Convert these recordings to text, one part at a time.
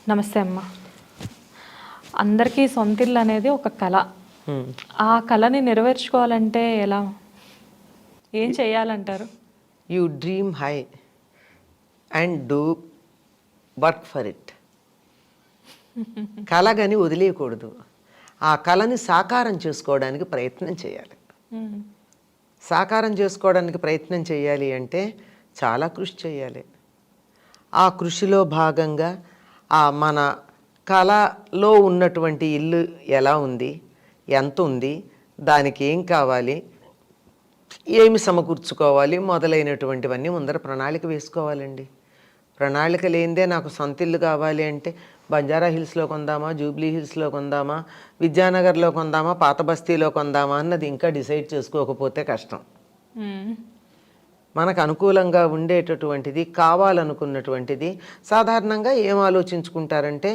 నమస్తే అమ్మ. అందరికీ సొంతిల్లు అనేది ఒక కళ. ఆ కళని నెరవేర్చుకోవాలంటే ఎలా, ఏం చేయాలంటారు? You dream high and do work for it. కళగని వదిలేయకూడదు. ఆ కళని సాకారం చేసుకోవడానికి ప్రయత్నం చేయాలి. సాకారం చేసుకోవడానికి ప్రయత్నం చేయాలి అంటే చాలా కృషి చేయాలి. ఆ కృషిలో భాగంగా మన కళలో ఉన్నటువంటి ఇల్లు ఎలా ఉంది, ఎంత ఉంది, దానికి ఏం కావాలి, ఏమి సమకూర్చుకోవాలి మొదలైనటువంటివన్నీ ముందర ప్రణాళిక వేసుకోవాలండి. ప్రణాళిక లేనిదే నాకు సొంత ఇల్లు కావాలి అంటే బంజారా హిల్స్లో కొందామా, జూబ్లీ హిల్స్లో కొందామా, విద్యానగర్లో కొందామా, పాత బస్తీలో కొందామా అన్నది ఇంకా డిసైడ్ చేసుకోకపోతే కష్టం. మనకు అనుకూలంగా ఉండేటటువంటిది, కావాలనుకున్నటువంటిది సాధారణంగా ఏం ఆలోచించుకుంటారంటే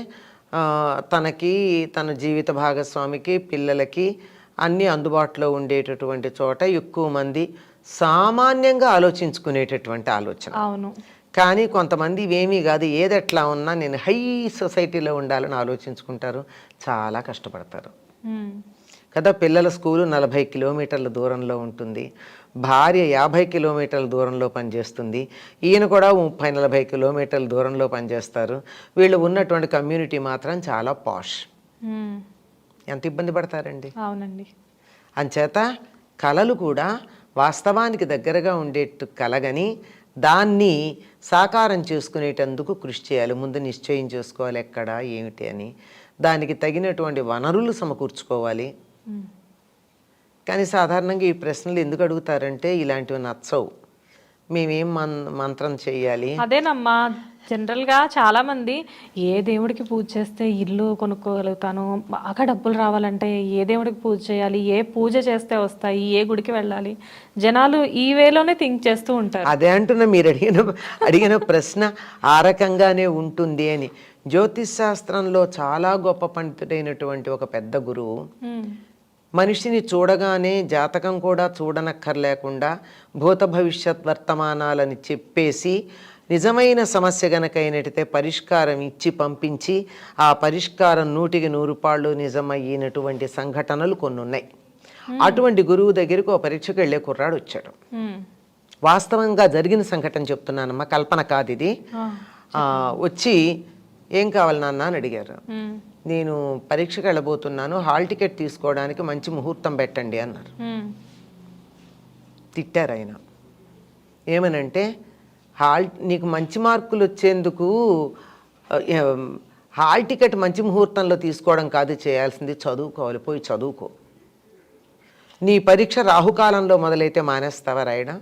తనకి, తన జీవిత భాగస్వామికి, పిల్లలకి అన్నీ అందుబాటులో ఉండేటటువంటి చోట ఎక్కువ మంది సామాన్యంగా ఆలోచించుకునేటటువంటి ఆలోచన. అవును. కానీ కొంతమంది ఇవేమీ కాదు, ఏదెట్లా ఉన్నా నేను హై సొసైటీలో ఉండాలని ఆలోచించుకుంటారు, చాలా కష్టపడతారు కదా. పిల్లల స్కూలు 40 కిలోమీటర్ల దూరంలో ఉంటుంది, భార్య 50 కిలోమీటర్ల దూరంలో పనిచేస్తుంది, ఈయన కూడా 30-40 కిలోమీటర్ల దూరంలో పనిచేస్తారు. వీళ్ళు ఉన్నటువంటి కమ్యూనిటీ మాత్రం చాలా పాష్. ఎంత ఇబ్బంది పడతారండి. అవునండి. అంచేత కళలు కూడా వాస్తవానికి దగ్గరగా ఉండేట్టు కలగని దాన్ని సాకారం చేసుకునేటందుకు కృషి చేయాలి. ముందు నిశ్చయం చేసుకోవాలి ఎక్కడ ఏమిటి అని, దానికి తగినటువంటి వనరులు సమకూర్చుకోవాలి. కానీ సాధారణంగా ఈ ప్రశ్నలు ఎందుకు అడుగుతారంటే ఇలాంటివి నచ్చవు. మేమేం మంత్రం చేయాలి. అదేనమ్మా, జనరల్గా చాలామంది ఏ దేవుడికి పూజ చేస్తే ఇల్లు కొనుక్కోగలుగుతాను, బాగా డబ్బులు రావాలంటే ఏ దేవుడికి పూజ చేయాలి, ఏ పూజ చేస్తే వస్తాయి, ఏ గుడికి వెళ్ళాలి, జనాలు ఈ వేలోనే థింక్ చేస్తూ ఉంటారు. అదే అంటున్నా, మీరు అడిగిన ప్రశ్న ఆ రకంగానే ఉంటుంది అని. జ్యోతిష్ శాస్త్రంలో చాలా గొప్ప పండితుడైనటువంటి ఒక పెద్ద గురువు మనిషిని చూడగానే జాతకం కూడా చూడనక్కర్లేకుండా భూత భవిష్యత్ వర్తమానాలని చెప్పేసి నిజమైన సమస్య గనకైనట్టయితే పరిష్కారం ఇచ్చి పంపించి ఆ పరిష్కారం 100కి 100 నిజమయ్యినటువంటి సంఘటనలు కొన్ని ఉన్నాయి. అటువంటి గురువు దగ్గరికి ఒక పరీక్షకు వెళ్ళే కుర్రాడు వచ్చాడు. వాస్తవంగా జరిగిన సంఘటన చెప్తున్నానమ్మా, కల్పన కాదు ఇది. వచ్చి ఏం కావాలి నాన్న అని అడిగారు. నేను పరీక్షకు వెళ్ళబోతున్నాను, హాల్ టికెట్ తీసుకోవడానికి మంచి ముహూర్తం పెట్టండి అన్నారు. తిట్టారు ఆయన. ఏమనంటే నీకు మంచి మార్కులు వచ్చేందుకు హాల్ టికెట్ మంచి ముహూర్తంలో తీసుకోవడం కాదు చేయాల్సింది, చదువుకోవాలి, పోయి చదువుకో. నీ పరీక్ష రాహుకాలంలో మొదలైతే మానేస్తావా రాయడం?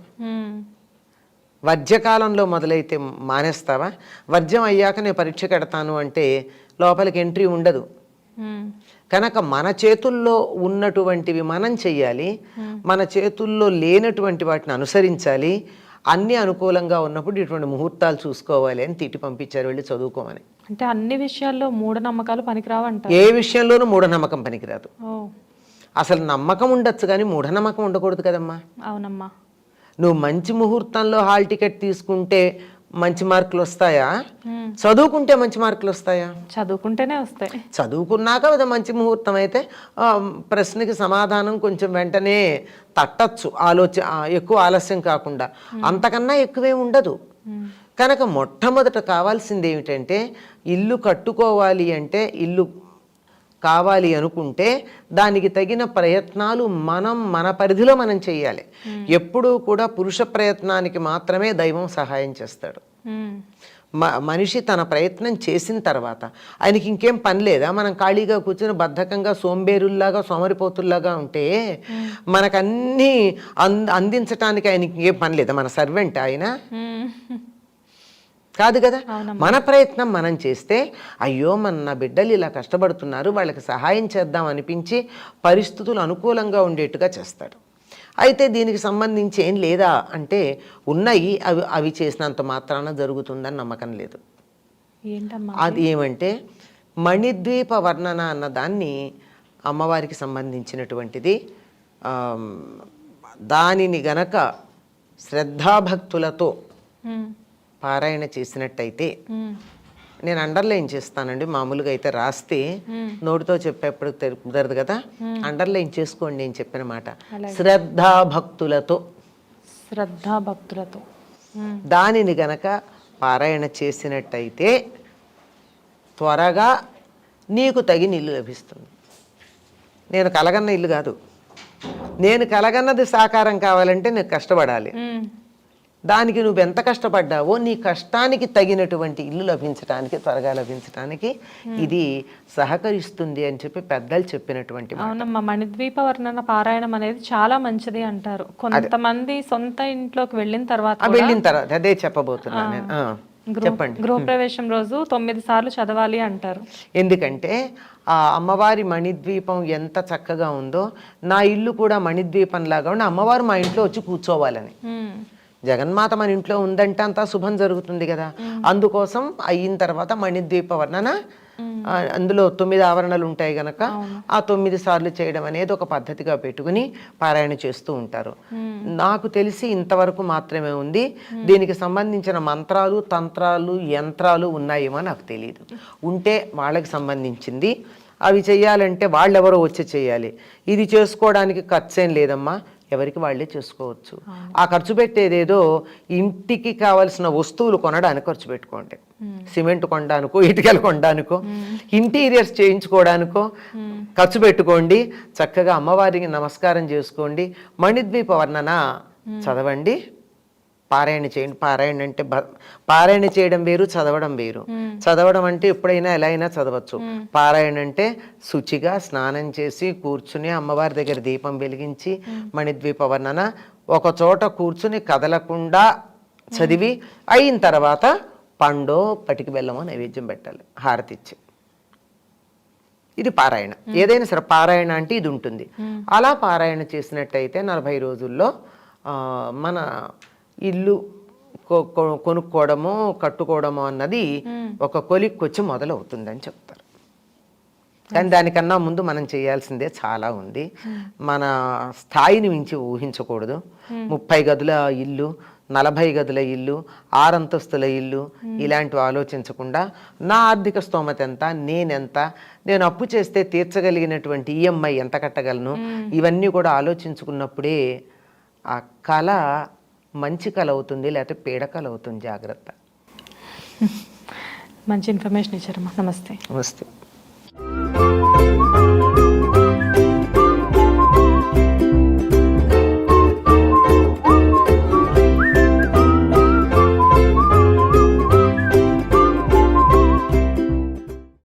వర్జ్యకాలంలో మొదలైతే మానేస్తావా? వర్జ్యం అయ్యాక నేను పరీక్ష కడతాను అంటే లోపలికి ఎంట్రీ ఉండదు. కనుక మన చేతుల్లో ఉన్నటువంటివి మనం చెయ్యాలి, మన చేతుల్లో లేనటువంటి వాటిని అనుసరించాలి. అన్నీ అనుకూలంగా ఉన్నప్పుడు ఇటువంటి ముహూర్తాలు చూసుకోవాలి అని తిట్టి పంపించారు, వెళ్ళి చదువుకోమని. అంటే అన్ని విషయాల్లో మూఢనమ్మకాలు పనికిరావంట. ఏ విషయంలోనూ మూఢనమ్మకం పనికిరాదు. అసలు నమ్మకం ఉండొచ్చు కానీ మూఢనమ్మకం ఉండకూడదు కదమ్మా. అవునమ్మా. నువ్వు మంచి ముహూర్తంలో హాల్ టికెట్ తీసుకుంటే మంచి మార్కులు వస్తాయా? చదువుకుంటే మంచి మార్కులు వస్తాయా? చదువుకుంటేనే వస్తాయి. చదువుకున్నాక మంచి ముహూర్తం అయితే ప్రశ్నకి సమాధానం కొంచెం వెంటనే తట్టచ్చు, ఎక్కువ ఆలస్యం కాకుండా. అంతకన్నా ఎక్కువే ఉండదు. కనుక మొట్టమొదట కావాల్సింది ఏమిటంటే ఇల్లు కట్టుకోవాలి అంటే, ఇల్లు కావాలి అనుకుంటే దానికి తగిన ప్రయత్నాలు మన పరిధిలో మనం చేయాలి. ఎప్పుడూ కూడా పురుష ప్రయత్నానికి మాత్రమే దైవం సహాయం చేస్తాడు. మనిషి తన ప్రయత్నం చేసిన తర్వాత ఆయనకి ఇంకేం పని లేదా? మనం ఖాళీగా కూర్చొని బద్ధకంగా సోంబేరుల్లాగా సోమరిపోతుల్లాగా ఉంటే మనకన్నీ అందించటానికి ఆయనకి ఇంకేం పని లేదా? మన సర్వెంట్ ఆయన కాదు కదా. మన ప్రయత్నం మనం చేస్తే అయ్యో నా బిడ్డలు ఇలా కష్టపడుతున్నారు, వాళ్ళకి సహాయం చేద్దాం అనిపించి పరిస్థితులు అనుకూలంగా ఉండేట్టుగా చేస్తాడు. అయితే దీనికి సంబంధించి ఏం లేదా అంటే ఉన్నాయి, అవి చేసినంత మాత్రాన జరుగుతుందని నమ్మకం లేదు. అది ఏమంటే మణిద్వీప వర్ణన అన్న దాన్ని అమ్మవారికి సంబంధించినటువంటిది. దానిని గనక శ్రద్ధాభక్తులతో పారాయణ చేసినట్టయితే, నేను అండర్లైన్ చేస్తానండి, మామూలుగా అయితే రాస్తే నోటితో చెప్పేప్పుడు కుదరదు కదా, అండర్లైన్ చేసుకోండి నేను చెప్పిన మాట. శ్రద్ధాభక్తులతో దానిని గనక పారాయణ చేసినట్టయితే త్వరగా నీకు తగిన ఇల్లు లభిస్తుంది. నేను కలగన్న ఇల్లు కాదు, నేను కలగన్నది సాకారం కావాలంటే నీకు కష్టపడాలి. దానికి నువ్వు ఎంత కష్టపడ్డావో నీ కష్టానికి తగినటువంటి ఇల్లు లభించడానికి, త్వరగా లభించడానికి ఇది సహకరిస్తుంది అని చెప్పి పెద్దలు చెప్పినటువంటి మాట. అవునమ్మా, మణిద్వీప వర్ణన పారాయణం అనేది చాలా మంచిది అంటారు. కొంతమంది సొంత ఇంట్లోకి వెళ్ళిన తర్వాత అదే చెప్పబోతున్నాను నేను. చెప్పండి. గృహప్రవేశం రోజు 9 సార్లు చదవాలి అంటారు. ఎందుకంటే ఆ అమ్మవారి మణిద్వీపం ఎంత చక్కగా ఉందో, నా ఇల్లు కూడా మణిద్వీపం లాగా ఉండి అమ్మవారు మా ఇంట్లో వచ్చి కూర్చోవాలని. జగన్మాత మన ఇంట్లో ఉందంటే అంతా శుభం జరుగుతుంది కదా. అందుకోసం అయిన తర్వాత మణిద్వీప వర్ణన, అందులో 9 ఆవరణలు ఉంటాయి గనక ఆ 9 సార్లు చేయడం అనేది ఒక పద్ధతిగా పెట్టుకుని పారాయణ చేస్తూ ఉంటారు. నాకు తెలిసి ఇంతవరకు మాత్రమే ఉంది. దీనికి సంబంధించిన మంత్రాలు, తంత్రాలు, యంత్రాలు ఉన్నాయేమో నాకు తెలియదు. ఉంటే వాళ్ళకి సంబంధించింది అవి చెయ్యాలంటే వాళ్ళెవరో వచ్చి చేయాలి. ఇది చేసుకోవడానికి ఖర్చేం లేదమ్మా, ఎవరికి వాళ్ళే చేసుకోవచ్చు. ఆ ఖర్చు పెట్టేదేదో ఇంటికి కావలసిన వస్తువులు కొనడానికి ఖర్చు పెట్టుకోండి. సిమెంట్ కొనడానికో, ఇటుకలు కొనడానికో, ఇంటీరియర్స్ చేయించుకోవడానికో ఖర్చు పెట్టుకోండి. చక్కగా అమ్మవారికి నమస్కారం చేసుకోండి, మణిద్వీప వర్ణన చదవండి, పారాయణ చేయండి. పారాయణ అంటే పారాయణ చేయడం వేరు, చదవడం వేరు. చదవడం అంటే ఎప్పుడైనా ఎలా అయినా చదవచ్చు. పారాయణ అంటే శుచిగా స్నానం చేసి కూర్చుని అమ్మవారి దగ్గర దీపం వెలిగించి మణిద్వీప వర్ణన ఒక చోట కూర్చుని కదలకుండా చదివి అయిన తర్వాత పండో పటికి బెల్లమో నైవేద్యం పెట్టాలి, హారతి ఇచ్చి. ఇది పారాయణ. ఏదైనా సరే పారాయణ అంటే ఇది ఉంటుంది. అలా పారాయణ చేసినట్టయితే 40 రోజుల్లో మన ఇల్లు కొనుక్కోవడము, కట్టుకోవడము అన్నది ఒక కొలిక్కొచ్చి మొదలవుతుందని చెప్తారు. కానీ దానికన్నా ముందు మనం చేయాల్సిందే చాలా ఉంది. మన స్థాయిని మించి ఊహించకూడదు. 30 గదుల ఇల్లు, 40 గదుల ఇల్లు, 6 అంతస్తుల ఇల్లు ఇలాంటివి ఆలోచించకుండా నా ఆర్థిక స్తోమత ఎంత, నేనెంత, నేను అప్పు చేస్తే తీర్చగలిగినటువంటి ఈఎంఐ ఎంత కట్టగలను, ఇవన్నీ కూడా ఆలోచించుకున్నప్పుడే ఆ కళ మంచి కళ అవుతుంది, లేకపోతే పీడకళ అవుతుంది. జాగ్రత్త. మంచి ఇన్ఫర్మేషన్ ఇచ్చారమ్మా. నమస్తే. నమస్తే.